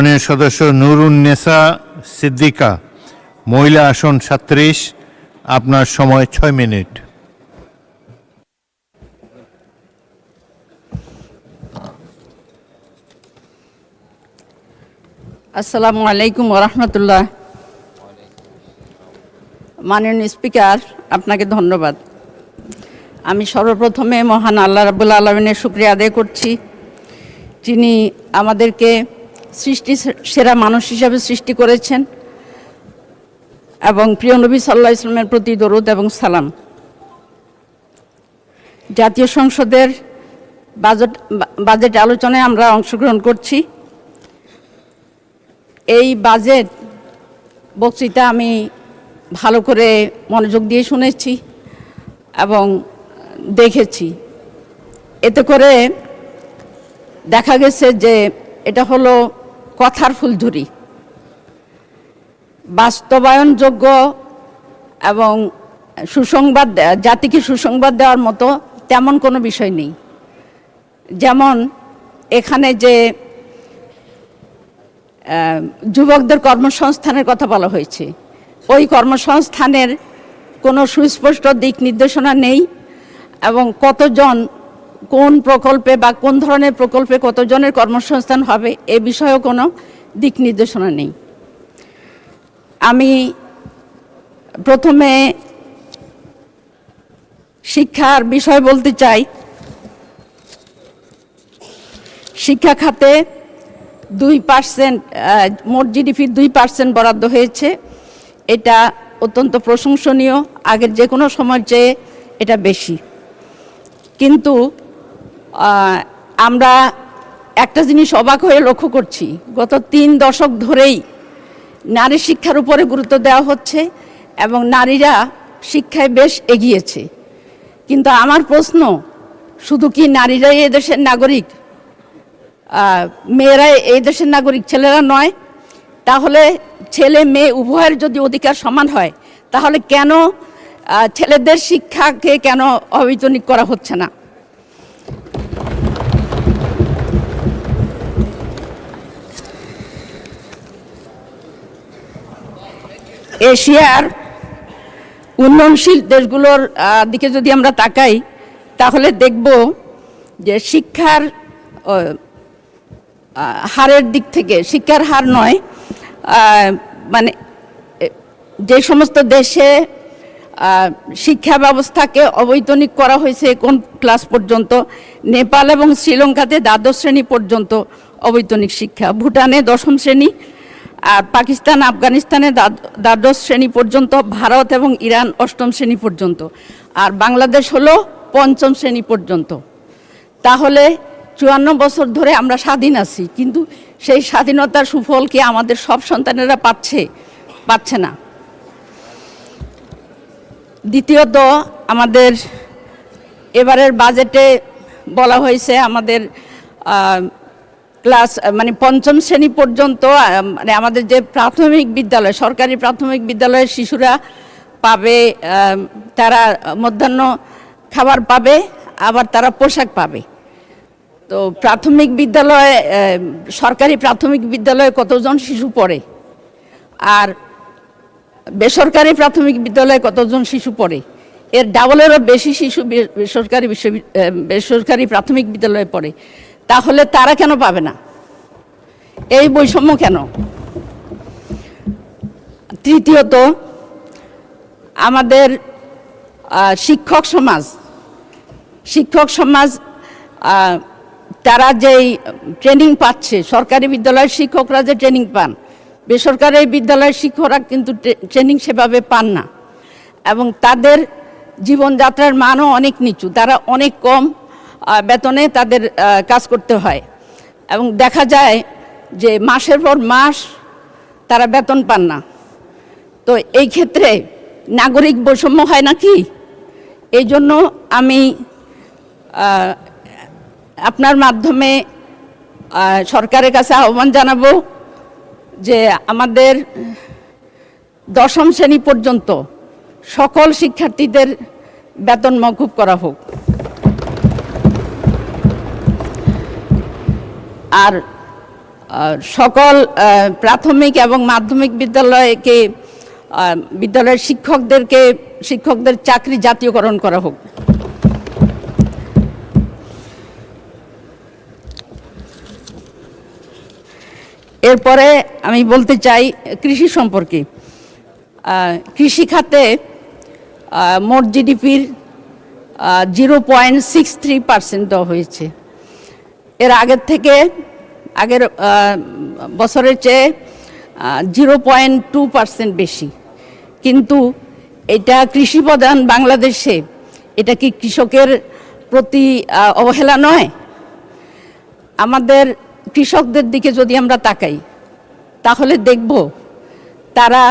মাননীয় সদস্য নুরুন্নেসা সিদ্দিকা, মহিলা আসন 37, আপনার সময় 6 মিনিট। আসসালামু আলাইকুম ওয়া রাহমাতুল্লাহ। মাননীয় স্পিকার, আপনাকে ধন্যবাদ। আমি সর্বপ্রথমে মহান আল্লাহ রাব্বুল আলামিনের শুকরিয়া আদায় করছি, যিনি আমাদেরকে সৃষ্টি সেরা মানুষ হিসাবে সৃষ্টি করেছেন, এবং প্রিয় নবী সাল্লাল্লাহু আলাইহি ওয়াসাল্লামের প্রতি দরুদ এবং সালাম। জাতীয় সংসদের বাজেট আলোচনায় আমরা অংশগ্রহণ করছি। এই বাজেট বক্তৃতা আমি ভালো করে মনোযোগ দিয়ে শুনেছি এবং দেখেছি। এতে করে দেখা গেছে যে এটা হলো কথার ফুলঝুরি, বাস্তবায়নযোগ্য এবং সুসংবাদ, জাতিকে সুসংবাদ দেওয়ার মতো তেমন কোনো বিষয় নেই। যেমন এখানে যে যুবকদের কর্মসংস্থানের কথা বলা হয়েছে, ওই কর্মসংস্থানের কোনো সুস্পষ্ট দিক নির্দেশনা নেই, এবং কতজন কোন প্রকল্পে বা কোন ধরনের প্রকল্পে কতজনের কর্মসংস্থান হবে এ বিষয়েও কোনো দিক নির্দেশনা নেই। আমি প্রথমে শিক্ষার বিষয় বলতে চাই। শিক্ষা খাতে 2% মোট জিডিপির 2% বরাদ্দ হয়েছে। এটা অত্যন্ত প্রশংসনীয়, আগের যে কোনো সময়ের চেয়ে এটা বেশি। কিন্তু আমরা একটা জিনিস অবাক হয়ে লক্ষ্য করছি, গত 3 দশক ধরেই নারী শিক্ষার উপরে গুরুত্ব দেওয়া হচ্ছে এবং নারীরা শিক্ষায় বেশ এগিয়েছে। কিন্তু আমার প্রশ্ন, শুধু কি নারীরাই এই দেশের নাগরিক, মেয়েরাই এই দেশের নাগরিক, ছেলেরা নয়? তাহলে ছেলে মেয়ে উভয়ের যদি অধিকার সমান হয়, তাহলে কেন ছেলেদের শিক্ষাকে কেন অবৈতনিক করা হচ্ছে না? এশিয়ার উন্নয়নশীল দেশগুলোর দিকে যদি আমরা তাকাই, তাহলে দেখব যে শিক্ষার হারের দিক থেকে, শিক্ষার হার নয়, মানে যে সমস্ত দেশে শিক্ষা ব্যবস্থাকে অবৈতনিক করা হয়েছে কোন ক্লাস পর্যন্ত, নেপাল এবং শ্রীলঙ্কাতে 12 শ্রেণী পর্যন্ত অবৈতনিক শিক্ষা, ভুটানে 10ম শ্রেণী, আর পাকিস্তান আফগানিস্তানে 12 শ্রেণী পর্যন্ত, ভারত এবং ইরান 8ম শ্রেণী পর্যন্ত, আর বাংলাদেশ হলো 5ম শ্রেণী পর্যন্ত। তাহলে 54 বছর ধরে আমরা স্বাধীন আছি, কিন্তু সেই স্বাধীনতার সুফল কি আমাদের সব সন্তানেরা পাচ্ছে না? দ্বিতীয়ত, আমাদের এবারের বাজেটে বলা হয়েছে আমাদের ক্লাস মানে 5ম শ্রেণী পর্যন্ত, মানে আমাদের যে প্রাথমিক বিদ্যালয়, সরকারি প্রাথমিক বিদ্যালয়ের শিশুরা পাবে, তারা মধ্যাহ্ন খাবার পাবে, আবার তারা পোশাক পাবে। তো প্রাথমিক বিদ্যালয়ে, সরকারি প্রাথমিক বিদ্যালয়ে কতজন শিশু পড়ে, আর বেসরকারি প্রাথমিক বিদ্যালয়ে কতজন শিশু পড়ে? এর ডাবলেরও বেশি শিশু বেসরকারি প্রাথমিক বিদ্যালয়ে পড়ে। তাহলে তারা কেন পাবে না? এই বৈষম্য কেন? তৃতীয়ত, আমাদের শিক্ষক সমাজ তারা যেই ট্রেনিং পাচ্ছে, সরকারি বিদ্যালয়ের শিক্ষকরা যে ট্রেনিং পান, বেসরকারি বিদ্যালয়ের শিক্ষকরা কিন্তু ট্রেনিং সেভাবে পান না, এবং তাদের জীবনযাত্রার মানও অনেক নিচু। তারা অনেক কম বেতনে তাদের কাজ করতে হয়, এবং দেখা যায় যে মাসের পর মাস তারা বেতন পান না। তো এই ক্ষেত্রে নাগরিক বৈষম্য হয় নাকি? এই জন্য আমি আপনার মাধ্যমে সরকারের কাছে আহ্বান জানাবো যে আমাদের 10ম শ্রেণী পর্যন্ত সকল শিক্ষার্থীদের বেতন মওকুফ করা হোক। আর সকল প্রাথমিক এবং মাধ্যমিক বিদ্যালয়কে বিদ্যালয়ের শিক্ষকদের চাকরি জাতীয়করণ করা হোক। এরপরে আমি বলতে চাই কৃষি সম্পর্কে। কৃষি খাতে মোট জিডিপির 0.63% দেওয়া হয়েছে। এর আগের বছরের চেয়ে 0.2% বেশি। কিন্তু এটা কৃষি প্রধান বাংলাদেশে এটা কি কৃষকের প্রতি অবহেলা নয়? আমাদের কৃষকদের দিকে যদি আমরা তাকাই তাহলে দেখব তারা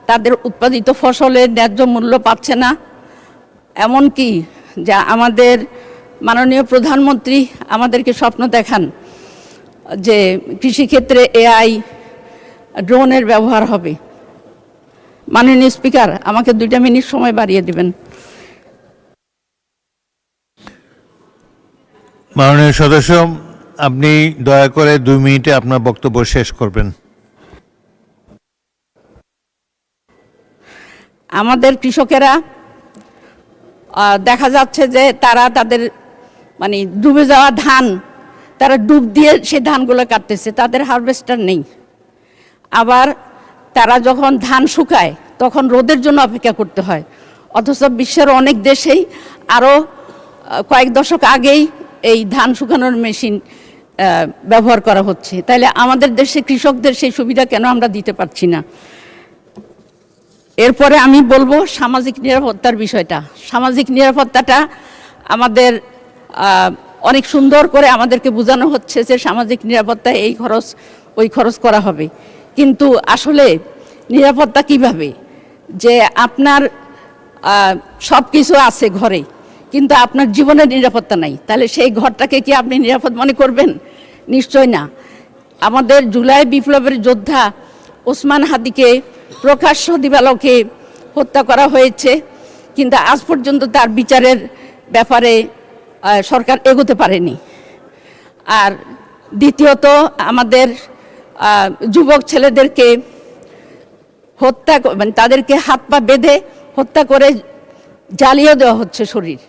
তাদের উৎপাদিত ফসলের ন্যায্য মূল্য পাচ্ছে না। এমনকি যা আমাদের মাননীয় প্রধানমন্ত্রী আমাদেরকে স্বপ্ন দেখান যে কৃষিক্ষেত্রে এআই ড্রোনের ব্যবহার হবে। মাননীয় স্পিকার, আমাকে 2 মিনিট সময় বাড়িয়ে দিবেন। মাননীয় সদস্য, আপনি দয়া করে 2 মিনিটে আপনার বক্তব্য শেষ করবেন। আমাদের কৃষকেরা দেখা যাচ্ছে যে তারা তাদের মানে ডুবে যাওয়া ধান তারা ডুব দিয়ে সে ধানগুলো কাটতেছে, তাদের হারভেস্টার নেই। আবার তারা যখন ধান শুকায় তখন রোদের জন্য অপেক্ষা করতে হয়, অথচ বিশ্বের অনেক দেশেই আরও কয়েক দশক আগেই এই ধান শুকানোর মেশিন ব্যবহার করা হচ্ছে। তাইলে আমাদের দেশে কৃষকদের সেই সুবিধা কেন আমরা দিতে পারছি না? এরপরে আমি বলবো সামাজিক নিরাপত্তার বিষয়টা। সামাজিক নিরাপত্তাটা আমাদের অনেক সুন্দর করে আমাদেরকে বোঝানো হচ্ছে যে সামাজিক নিরাপত্তা এই খরচ ওই খরচ করা হবে, কিন্তু আসলে নিরাপত্তা কিভাবে? যে আপনার সব কিছু আছে ঘরে কিন্তু আপনার জীবনের নিরাপত্তা নাই, তাহলে সেই ঘরটাকে কি আপনি নিরাপদ মনে করবেন? নিশ্চয় না। আমাদের জুলাই বিপ্লবের যোদ্ধা ওসমান হাদিকে প্রকাশ্য দিবালোকে হত্যা করা হয়েছে, কিন্তু আজ পর্যন্ত তার বিচারের ব্যাপারে সরকার এগোতে পারেনি। আর দ্বিতীয়ত, আমাদের যুবক ছেলেদেরকে হত্যা মানে তাদেরকে হাত পা বেঁধে হত্যা করে জ্বালিয়ে দেওয়া হচ্ছে শরীর।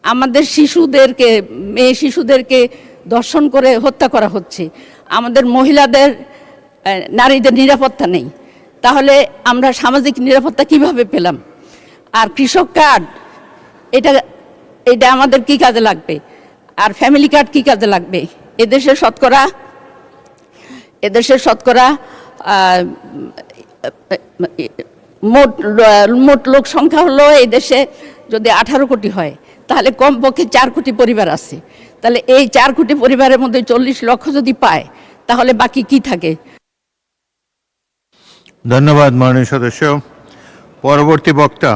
আমাদের শিশুদেরকে, মেয়ে শিশুদেরকে ধর্ষণ করে হত্যা করা হচ্ছে। আমাদের মহিলাদের, নারীদের নিরাপত্তা নেই। তাহলে আমরা সামাজিক নিরাপত্তা কিভাবে পেলাম? আর কৃষক কার্ড এটা আমাদের কি কাজে লাগবে? আর ফ্যামিলি কার্ড কি কাজে লাগবে? এদেশের শতকরা মোট লোক সংখ্যা হলো এই দেশে যদি 18 কোটি হয়, তাহলে কমপক্ষে 4 কোটি পরিবার আছে। তাহলে এই 4 কোটি পরিবারের মধ্যে 40 লক্ষ যদি পায়, তাহলে বাকি কি থাকে? ধন্যবাদ মাননীয় সদস্য। পরবর্তী বক্তা